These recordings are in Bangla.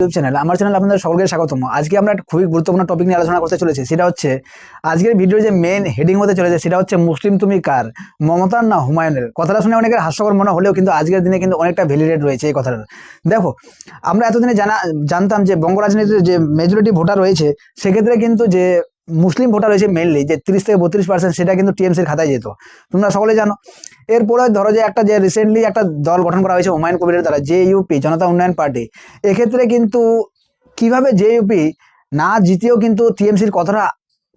ইউটিউব চ্যানেল আমার চ্যানেল আপনাদের সকলকে স্বাগতম। আজকে আমরা একটা খুবই গুরুত্বপূর্ণ টপিক নিয়ে আলোচনা করতে চলেছি। সেটা হচ্ছে আজকের ভিডিওর যে মেন হেডিং হতে চলেছে সেটা হচ্ছে মুসলিম তুমি কার, মমতার না হুমায়ুনের। কথাটা শুনে অনেকের হাস্যকর মনে হলেও কিন্তু আজকের দিনে কিন্তু অনেকটা ভ্যালিডেট রয়েছে এই কথাটা। দেখো, আমরা এতদিনে জানতাম যে বঙ্গ রাজনীতিতে যে মেজরিটি ভোটার রয়েছে সেক্ষেত্রে কিন্তু যে মুসলিম ভোটার রয়েছে মেনলি যে 30 থেকে 32%, সেটা কিন্তু টিএমসির খাতায় যেত, তোমরা সকলে জানো। এরপরে ধরো যে একটা যে রিসেন্টলি একটা দল গঠন করা হয়েছে হুমায়ুন কবিরের দ্বারা, জেইউপি, জনতা উন্নয়ন পার্টি। এক্ষেত্রে কিন্তু কিভাবে জেইউপি না জিতেও কিন্তু টিএমসির কতটা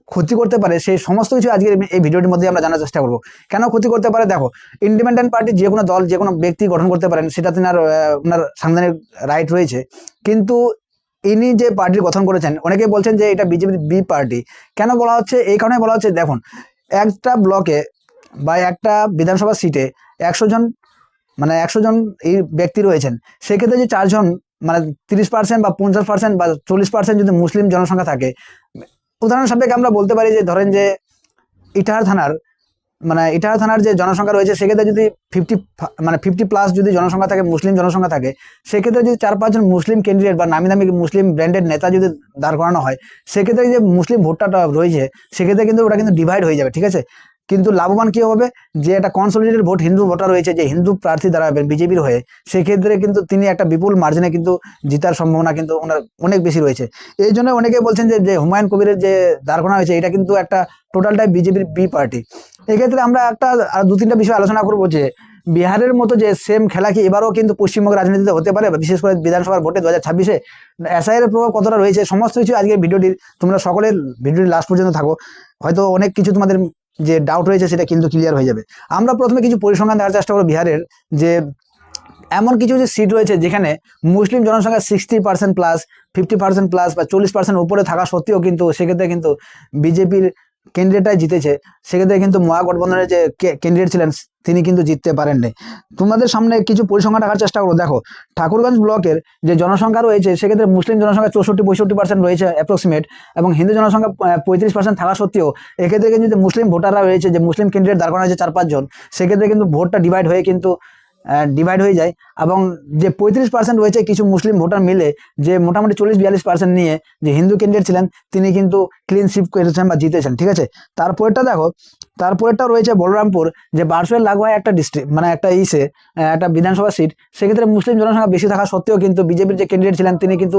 ক্ষতি করতে পারে সেই সমস্ত কিছু আজকের এই ভিডিওটির মধ্যে আমরা জানার চেষ্টা করবো। কেন ক্ষতি করতে পারে? দেখো, ইন্ডিপেন্ডেন্ট পার্টি যে কোনো দল যে কোনো ব্যক্তি গঠন করতে পারেন, সেটা ওনার সাংবিধানিক রাইট রয়েছে। কিন্তু ইনি যে পার্টি গঠন করেছেন, অনেকেই বলছেন যে এটা বিজেপির বি পার্টি। কেন বলা হচ্ছে? এই কারণে বলা হচ্ছে, দেখুন, একটা ব্লকে বা একটা বিধানসভা সিটে 100 জন, মানে 100 জন এই ব্যক্তি রয়েছেন। সেক্ষেত্রে যে 4 জন, মানে 30% বা 50% বা 40% যদি মুসলিম জনসংখ্যা থাকে, উদাহরণ সাপেক্ষে আমরা বলতে পারি যে ধরেন যে ইটাহার থানার যে জনসংখ্যা রয়েছে, সেক্ষেত্রে যদি 50+ যদি জনসংখ্যা থাকে, মুসলিম জনসংখ্যা থাকে, সেক্ষেত্রে যদি 4-5 জন মুসলিম ক্যান্ডিডেট বা নামি দামি মুসলিম ব্র্যান্ডেড নেতা যদি দাঁড় করানো হয়, সেক্ষেত্রে যে মুসলিম ভোটটা রয়েছে সেক্ষেত্রে কিন্তু ওটা কিন্তু ডিভাইড হয়ে যাবে, ঠিক আছে। কিন্তু লাভবান কি হবে? যে একটা কনসলিডেটেড ভোট হিন্দু ভোটার রয়েছে, যে হিন্দু প্রার্থী দাঁড়াবেন বিজেপির হয়ে, সেক্ষেত্রে কিন্তু তিনি একটা বিপুল মার্জিনে কিন্তু জিতার সম্ভাবনা কিন্তু ওনার অনেক বেশি রয়েছে। এই জন্য অনেকে বলছেন যে হুমায়ুন কবিরের যে দাঁড় করানো হয়েছে, এটা কিন্তু একটা টোটালটাই বিজেপির বি পার্টি। এক্ষেত্রে আমরা একটা আর 2-3টা বিষয় আলোচনা করবো যে বিহারের মতো যে সেম খেলা কি এবারও কিন্তু পশ্চিমবঙ্গের রাজনীতিতে হতে পারে, বিশেষ করে বিধানসভার ভোটে 2026-এ এসআইআর প্রভাব কতটা রয়েছে, সমস্ত কিছু আজকের ভিডিওটির তোমরা সকলের ভিডিওটি লাস্ট পর্যন্ত থাকো। হয়তো অনেক কিছু তোমাদের যে ডাউট রয়েছে সেটা কিন্তু ক্লিয়ার হয়ে যাবে। আমরা প্রথমে কিছু পরিসংখ্যান দেওয়ার চেষ্টা করবো বিহারের। যে এমন কিছু যে সিট রয়েছে যেখানে মুসলিম জনসংখ্যা 60%+, 50%+, বা 40% উপরে থাকা সত্ত্বেও কিন্তু সেক্ষেত্রে কিন্তু বিজেপির ক্যান্ডিডেটটাই জিতেছে। সেক্ষেত্রে কিন্তু মহাগঠবন্ধনের যে ক্যান্ডিডেট ছিলেন তিনি কিন্তু জিততে পারেননি। তোমাদের সামনে কিছু পরিসংখ্যান রাখার চেষ্টা করবো। দেখো, ঠাকুরগঞ্জ ব্লকের যে জনসংখ্যা রয়েছে, সেক্ষেত্রে মুসলিম জনসংখ্যা 64-65% রয়েছে অ্যাপ্রক্সিমেট, এবং হিন্দু জনসংখ্যা 35% থাকা সত্ত্বেও এক্ষেত্রে কিন্তু যে মুসলিম ভোটাররা রয়েছে, যে মুসলিম ক্যান্ডিডেট দাঁড় করানো হয়েছে 4-5 জন, সেক্ষেত্রে কিন্তু ভোটটা ডিভাইড হয়ে যায়। এবং যে 35% রয়েছে কিছু মুসলিম ভোটার মিলে, যে মোটামুটি 40-42% নিয়ে যে হিন্দু ক্যান্ডিডেট ছিলেন তিনি কিন্তু ক্লিন সুইপ করেছেন বা জিতেছেন, ঠিক আছে। তারপরেরটা দেখো, তারপরেরটা রয়েছে বলরামপুর, যে বারসুয়ের লাগোয়া একটা ডিস্ট্রিক্ট, মানে একটা বিধানসভা সিট। সেক্ষেত্রে মুসলিম জনসংখ্যা বেশি থাকা সত্ত্বেও কিন্তু বিজেপির যে ক্যান্ডিডেট ছিলেন তিনি কিন্তু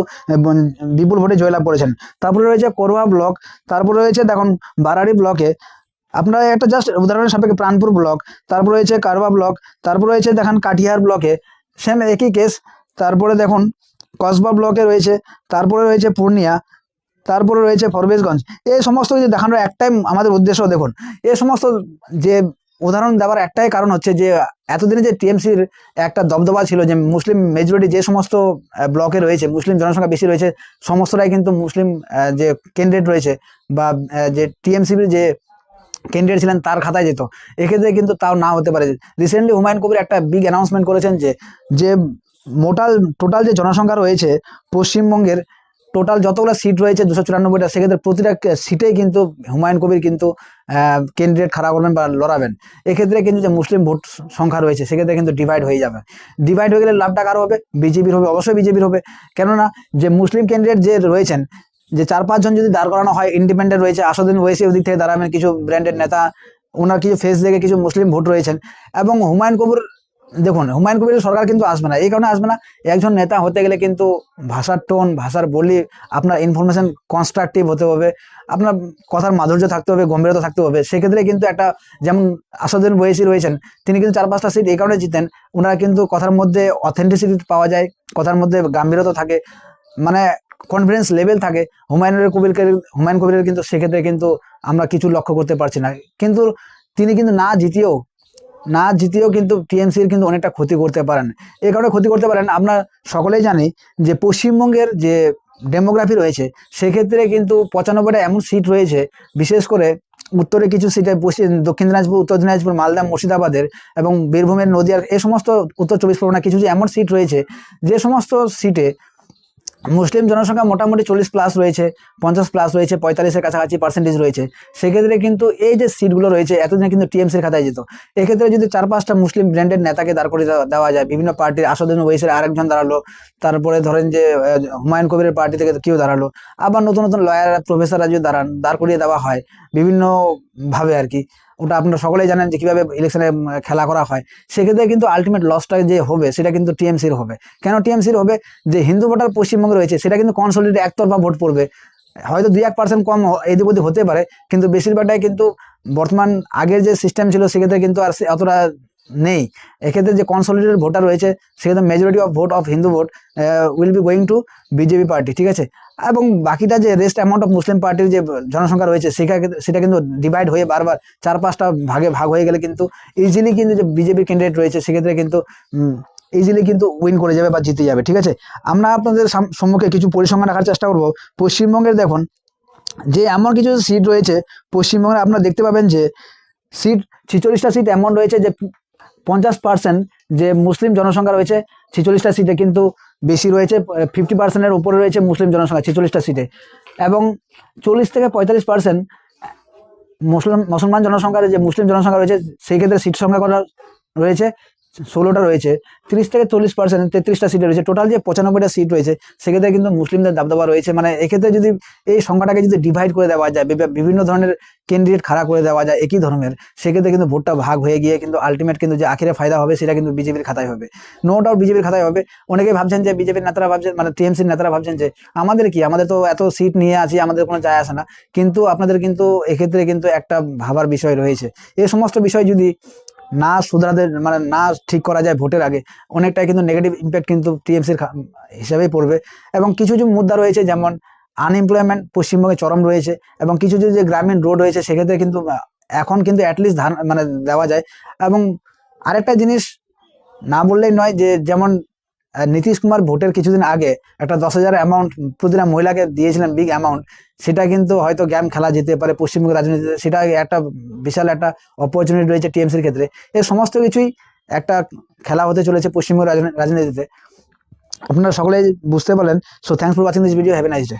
বিপুল ভোটে জয়লাভ করেছেন। তারপরে রয়েছে করোয়া ব্লক, তারপরে রয়েছে দেখুন বারাড়ি ব্লকে, আপনারা একটা জাস্ট উদাহরণের সাপেক্ষে প্রাণপুর ব্লক, তারপর রয়েছে কারবা ব্লক, তারপর রয়েছে দেখেন কাটিহার ব্লকে সেম একই কেস, তারপরে দেখুন কসবা ব্লকে রয়েছে, তারপরে রয়েছে পূর্ণিয়া, তারপরে রয়েছে ফরবেশগঞ্জ। এই সমস্ত যে দেখানোর একটাই আমাদের উদ্দেশ্য। দেখুন, এই সমস্ত যে উদাহরণ দেওয়ার একটাই কারণ হচ্ছে যে এতদিনে যে টিএমসির একটা দবদবা ছিল, যে মুসলিম মেজরিটি যে সমস্ত ব্লকে রয়েছে, মুসলিম জনসংখ্যা বেশি রয়েছে, সমস্তটাই কিন্তু মুসলিম যে ক্যান্ডিডেট রয়েছে বা যে টিএমসির যে ক্যান্ডিডেট ছিলেন তার খাতায় যেত। এক্ষেত্রে কিন্তু তাও না হতে পারে। রিসেন্টলি হুমায়ুন কবির একটা বিগ অ্যানাউন্সমেন্ট করেছেন যে যে টোটাল যে জনসংখ্যা রয়েছে পশ্চিমবঙ্গের, টোটাল যতগুলো সিট রয়েছে 294টা, সেক্ষেত্রে প্রতিটা সিটেই কিন্তু হুমায়ুন কবির কিন্তু ক্যান্ডিডেট খাড়া করবেন বা লড়াবেন। এক্ষেত্রে কিন্তু যে মুসলিম ভোট সংখ্যা রয়েছে সেক্ষেত্রে কিন্তু ডিভাইড হয়ে যাবে। ডিভাইড হয়ে গেলে লাভটা কারো হবে? বিজেপির হবে, অবশ্যই বিজেপির হবে। কেননা যে মুসলিম ক্যান্ডিডেট যে রয়েছেন, যে 4-5 জন যদি দাঁড় করানো হয়, ইন্ডিপেন্ডেন্ট রয়েছে, আসাদুদ্দিন ওয়াইসি ওদিক থেকে দাঁড়াবেন, কিছু ব্র্যান্ডেড নেতা, ওনার কিছু ফেস দেখে কিছু মুসলিম ভোট রয়েছেন। এবং হুমায়ুন কবির, দেখুন হুমায়ুন কবিরের সরকার কিন্তু আসবে না। এই কারণে আসবে না, একজন নেতা হতে গেলে কিন্তু ভাষার টোন, ভাষার বলি, আপনার ইনফরমেশন কনস্ট্রাকটিভ হতে হবে, আপনার কথার মাধুর্য থাকতে হবে, গম্ভীরতা থাকতে হবে। সেক্ষেত্রে কিন্তু একটা, যেমন আসাদুদ্দিন ওয়াইসি রয়েছেন, তিনি কিন্তু 4-5টা সিট এই কারণে জিতেন, ওনারা কিন্তু কথার মধ্যে অথেন্টিসিটি পাওয়া যায়, কথার মধ্যে গাম্ভীরতা থাকে, মানে কনফিডেন্স লেভেল থাকে। হুমায়ুন কবিরের কিন্তু সেক্ষেত্রে কিন্তু আমরা কিছু লক্ষ্য করতে পারছি না। কিন্তু তিনি কিন্তু না জিতিয়েও কিন্তু টিএমসির কিন্তু অনেকটা ক্ষতি করতে পারেন। এই কারণে ক্ষতি করতে পারেন, আমরা সকলেই জানি যে পশ্চিমবঙ্গের যে ডেমোগ্রাফি রয়েছে, সেক্ষেত্রে কিন্তু 95টা এমন সিট রয়েছে, বিশেষ করে উত্তরে কিছু সিটে, দক্ষিণ দিনাজপুর, উত্তর দিনাজপুর, মালদা, মুর্শিদাবাদের এবং বীরভূমের, নদিয়ার, এই সমস্ত উত্তর 24 পরগনা কিছু যে এমন সিট রয়েছে, যে সমস্ত সিটে মুসলিম জনসংখ্যা মোটামুটি 40+ রয়েছে, 50+ রয়েছে, 45-এর কাছাকাছি পার্সেন্টেজ রয়েছে। সেক্ষেত্রে কিন্তু এই যে সিটগুলো রয়েছে এতদিনে কিন্তু টিএমসির খাতায় যেত। এক্ষেত্রে যদি 4-5টা মুসলিম ব্র্যান্ডেড নেতাকে দাঁড় করে দেওয়া যায়, বিভিন্ন পার্টির আসাদুদ্দিন ওয়াইসের আরেকজন দাঁড়ালো, তারপরে ধরেন যে হুমায়ুন কবিরের পার্টি থেকে কেউ দাঁড়ালো, আবার নতুন নতুন লয়ার প্রফেসররা যদি দাঁড় করিয়ে দেওয়া হয় বিভিন্ন ভাবে আর কি, ওটা আপনারা সকলেই জানেন যে কিভাবে ইলেকশনে খেলা করা হয়। সেক্ষেত্রে কিন্তু আলটিমেট লসটা যে হবে সেটা কিন্তু টিএমসির হবে। কেন টিএমসির হবে? যে হিন্দু ভোটার পশ্চিমবঙ্গে রয়েছে সেটা কিন্তু কনসলিডেট একতরফা ভোট পড়বে, হয়তো 2-1% কম এদিক ওদিক হতে পারে, কিন্তু বেশিরভাগটাই কিন্তু বর্তমান আগের যে সিস্টেম ছিল সেক্ষেত্রে কিন্তু আর অতটা নেই। এক্ষেত্রে যে কনসলিডেটেড ভোটার রয়েছে সেক্ষেত্রে majority of vote of Hindu vote will be going to BJP party, ঠিক আছে। এবং বাকিটা যে রেস্ট অ্যামাউন্ট অফ মুসলিম পার্টির যে জনসংখ্যা রয়েছে সেটা কিন্তু ডিভাইড হয়ে বারবার 4-5টা ভাগে ভাগ হয়ে গেলে কিন্তু ইজিলি কিন্তু যে বিজেপির ক্যান্ডিডেট রয়েছে সেক্ষেত্রে কিন্তু ইজিলি কিন্তু উইন করে যাবে বা জিতে যাবে, ঠিক আছে। আমরা আপনাদের সম্মুখে কিছু পরিসংখ্যান রাখার চেষ্টা করব। পশ্চিমবঙ্গের দেখুন যে এমন কিছু সিট রয়েছে পশ্চিমবঙ্গে, আপনারা দেখতে পাবেন যে সিট 46টা সিট এমন রয়েছে যে 50% যে মুসলিম জনসংখ্যা রয়েছে 46টা সিটে কিন্তু বেশি রয়েছে, 50%-এর উপরে রয়েছে মুসলিম জনসংখ্যা 46টা সিটে, এবং 40-45% মুসলমান জনসংখ্যার যে মুসলিম জনসংখ্যা রয়েছে সেই ক্ষেত্রে সিট সংখ্যা করা রয়েছে 16টা রয়েছে। 30-40% 33টা সিটে রয়েছে, টোটাল যে 95টা সিট রয়েছে সেক্ষেত্রে কিন্তু মুসলিমদের দাবদাবা রয়েছে। মানে এক্ষেত্রে যদি এই সংখ্যাটাকে যদি ডিভাইড করে দেওয়া যায়, বিভিন্ন ধরনের ক্যান্ডিডেট খাড়া করে দেওয়া যায় একই ধর্মের, সেক্ষেত্রে কিন্তু ভোটটা ভাগ হয়ে গিয়ে কিন্তু আলটিমেট কিন্তু যে আখিরে ফায়দা হবে সেটা কিন্তু বিজেপির খাতায় হবে, নো ডাউট বিজেপির খাতায় হবে। অনেকেই ভাবছেন যে বিজেপির নেতারা ভাবছেন, মানে টিএমসির নেতারা ভাবছেন যে আমাদের কি, আমাদের তো এত সিট নিয়ে আছি, আমাদের কোনো যায় আসে না। কিন্তু আপনাদের কিন্তু এক্ষেত্রে কিন্তু একটা ভাবার বিষয় রয়েছে। এই সমস্ত বিষয় যদি না শুধরাতে, মানে না ঠিক করা যায় ভোটের আগে, অনেকটাই কিন্তু নেগেটিভ ইম্প্যাক্ট কিন্তু টিএমসির হিসাবেই পড়বে। এবং কিছু কিছু মুদ্রা রয়েছে, যেমন আনএমপ্লয়মেন্ট পশ্চিমবঙ্গে চরম রয়েছে, এবং কিছু কিছু যে গ্রামীণ রোড রয়েছে সেক্ষেত্রে কিন্তু এখন কিন্তু অ্যাটলিস্ট ধান মানে দেওয়া যায়। এবং আরেকটা জিনিস না বললেই নয়, যে যেমন নীতিশ কুমার ভোটের কিছুদিন আগে একটা 10,000 অ্যামাউন্ট প্রতিটা মহিলাকে দিয়েছিলেন, বিগ অ্যামাউন্ট, সেটা কিন্তু হয়তো গেম খেলা যেতে পারে পশ্চিমবঙ্গের রাজনীতিতে, সেটা একটা বিশাল একটা অপরচুনিটি রয়েছে টিএমসির ক্ষেত্রে। এই সমস্ত কিছুই একটা খেলা হতে চলেছে পশ্চিমবঙ্গের রাজনীতিতে, আপনারা সকলেই বুঝতে পারলেন। So thanks for watching this video, have a nice day.